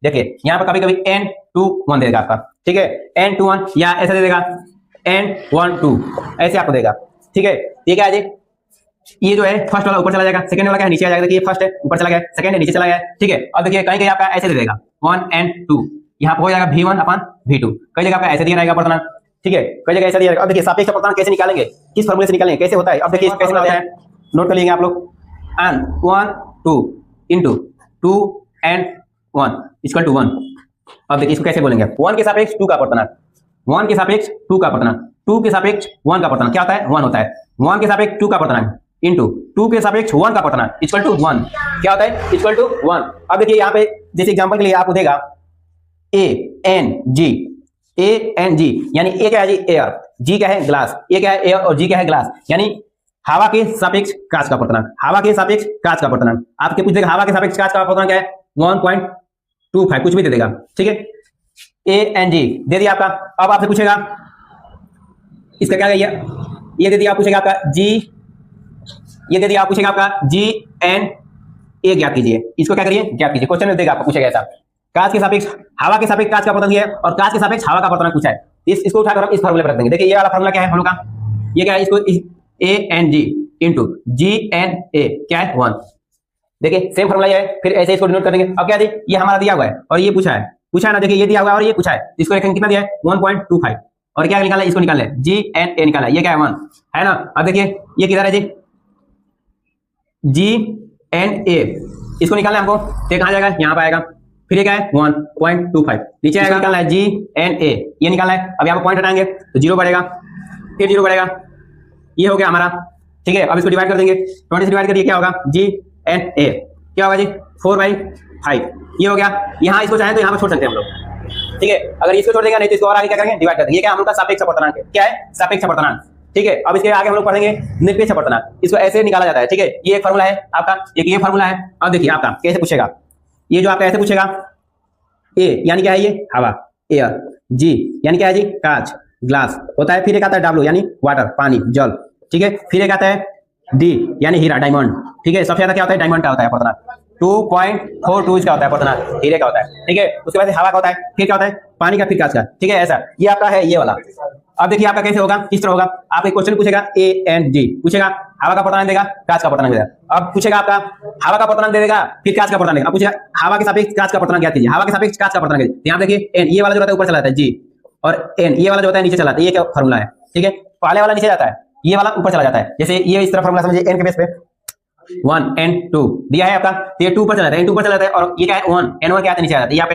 देखिए यहाँ पर कभी कभी n2 1 देगा आपका, ठीक है, n2 1 या ऐसा दे देगा n1 2 ऐसे आपको देगा, ठीक है। ये क्या है जी, ये जो है फर्स्ट वाला ऊपर चला जाएगा, सेकंड वाला क्या है नीचे आ जाएगा। देखिए ये फर्स्ट है ऊपर चला गया, सेकंड है नीचे चला गया, ठीक है। अब देखिए कहीं कहीं आपका ऐसे दे देगा 1 and 2, यहाँ पर हो जाएगा v1/v2, कई जगह आपका ऐसे दिया रहेगा अपर्तनांक, ठीक है, कई जगह ऐसा दिया रहेगा। अब देखिए सापेक्ष अपर्तनांक कैसे निकालेंगे, किस फॉर्मूले से निकालेंगे, कैसे होता है, अब देखिए कैसे होता है, नोट कर लेंगे आप लोग। 1 2 into 2 and 1 इक्वल टू 1। अब देखिए इसको कैसे बोलेंगे, 1 के सापेक्ष 2 का अपर्तनांक, 1 के सापेक्ष 2 का अपर्तनांक, 2 के सापेक्ष 1 का अपर्तनांक क्या होता है, 1 होता है। 1 के सापेक्ष 2 का अपर्तनांक इंटू 2 के सापेक्ष 1 का अपर्तनांक इक्वल टू 1 क्या होता है, इक्वल टू 1। अब देखिए यहाँ पे जैसे एग्जांपल के लिए आपको देगा ANG, ANG यानी ए क्या है जी, एयर, जी क्या है ग्लास, ए क्या है एयर और जी क्या है ग्लास, यानी हवा के सापेक्ष कांच का अपर्तनांक, हवा के सापेक्ष कांच का अपर्तनांक। आपके पूछ देगा हवा के सापेक्ष कांच का अपर्तनांक क्या है, 1.25 कुछ भी दे देगा, ठीक है। ANG दे दिया आपका। अब आपसे पूछेगा इसका क्या है, ये दे दिया, आप पूछेगा आपका G, ये दे दिया, आप पूछेगा आपका GNA ज्ञात कीजिए, इसको क्या करिए ज्ञात कीजिए, क्वेश्चन में देगा आपको, पूछेगा ऐसा कांच के सापेक्ष हवा के सापेक्ष कांच का अपर्तनांक है और कांच के सापेक्ष हवा का अपर्तनांक पूछा है, इसको उठाकर हम इस फार्मूले पर रख देंगे। देखिए ये वाला फार्मूला क्या है हम लोग का, ये क्या है, इसको ANG इंटू GNA क्या है 1, देखिए सेम फार्मूला है, फिर ऐसे इसको डिनोट कर देंगे। अब क्या है, ये हमारा दिया हुआ है और ये पूछा है ना, देखिए ये दिया हुआ है और ये पूछा है, इसको रखेंगे कितना दिया है 1.25 और क्या निकालना है, इसको निकालना है GNA निकालना है, ये क्या है 1 है ना। अब देखिए ये किधर है जी, GNA इसको निकालना है हमको, तो कहाँ जाएगा, यहाँ पर आएगा, फिर ये क्या है 1.25 नीचे आएगा, निकालना है GNA, ये निकालना है। अब यहाँ पर पॉइंट हटाएंगे तो 0 बढ़ेगा, फिर 0 बढ़ेगा, ये हो गया हमारा, ठीक है। अब इसको डिवाइड कर देंगे, 20 से डिवाइड करिए क्या होगा, GNA क्या होगा जी 4/5, ये हो गया। यहाँ इसको चाहे तो यहाँ पर छोड़ सकते हैं हम लोग, ठीक है, अगर इसको छोड़ देंगे नहीं तो इसको और आगे क्या करेंगे डिवाइड कर देंगे। ये क्या हम लोग का सापेक्ष अपर्तनांक है, क्या है सापेक्ष अपर्तनांक, ठीक है। अब इसके आगे हम लोग पढ़ेंगे निरपेक्ष अपर्तनांक, इसको ऐसे निकाला जाता है, ठीक है। ये एक फार्मूला है आपका, एक ये फार्मूला है। अब देखिए आपका कैसे पूछेगा, ये जो आपका ऐसे पूछेगा, A यानी क्या है, ये हवा एयर, G यानी क्या है जी कांच ग्लास होता है, फिर एक आता है W यानी वाटर पानी जल, ठीक है, फिर एक आता है D यानी हीरा डायमंड, ठीक है। सबसे ज्यादा क्या होता है, डायमंड का होता है अपर्तनांक, 2.42 इसका होता है अपर्तनांक, हीरे का होता है, ठीक है। उसके बाद हवा का होता है, फिर क्या होता है पानी का, फिर कांच का, ठीक है, ऐसा ये आपका है ये वाला। अब देखिए आपका कैसे होगा, किस तरह होगा, आप एक क्वेश्चन पूछेगा ANG, पूछेगा हवा का अपर्तनांक देगा, कांच का अपर्तनांक देगा। अब पूछेगा आपका हवा का अपर्तनांक दे देगा, फिर कांच का अपर्तनांक देगा। अब पूछेगा हवा के सापेक्ष कांच का अपर्तनांक ज्ञात कीजिए, हवा के सापेक्ष कांच का अपर्तनांक कीजिए। यहाँ देखिए N ये वाला जो होता है ऊपर चला जाता है G, और N ये वाला जो होता है नीचे चला जाता है, ये क्या फार्मूला है, ठीक है। पहले वाला नीचे जाता है, ये वाला ऊपर चला जाता है, जैसे ये इस तरह फार्मूला समझिए, N के बेस पे 1 and 2 दिया है आपका, तो ये 2 पर चला जाता है, N2 पर चला जाता है, और ये क्या है 1 N1 क्या आता है नीचे आ जाता है, यहाँ पे